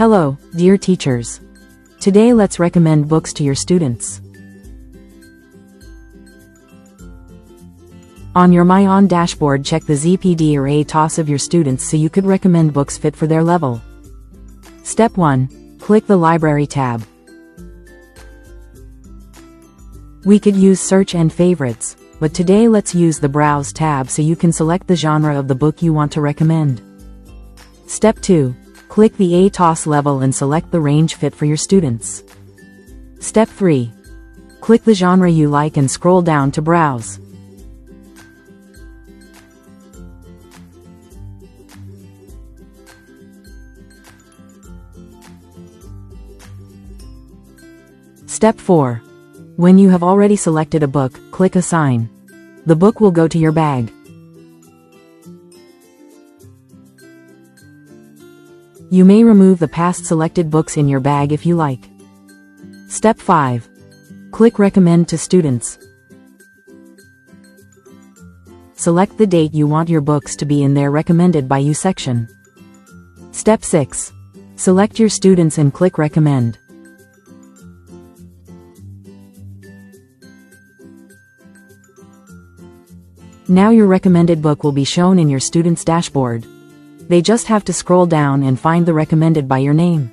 Hello, dear teachers. Today let's recommend books to your students. On your myON dashboard, check the ZPD or ATOS of your students so you could recommend books fit for their level. Step 1. Click the Library tab. We could use Search and Favorites, but today let's use the Browse tab so you can select the genre of the book you want to recommend. Step 2. Click the ATOS level and select the range fit for your students. Step 3. Click the genre you like and scroll down to Browse. Step 4. When you have already selected a book, click Assign. The book will go to your bag. You may remove the past selected books in your bag if you like. Step 5. Click Recommend to Students. Select the date you want your books to be in their Recommended by You section. Step 6. Select your students and click Recommend. Now your recommended book will be shown in your student's dashboard. They just have to scroll down and find the recommended by your name.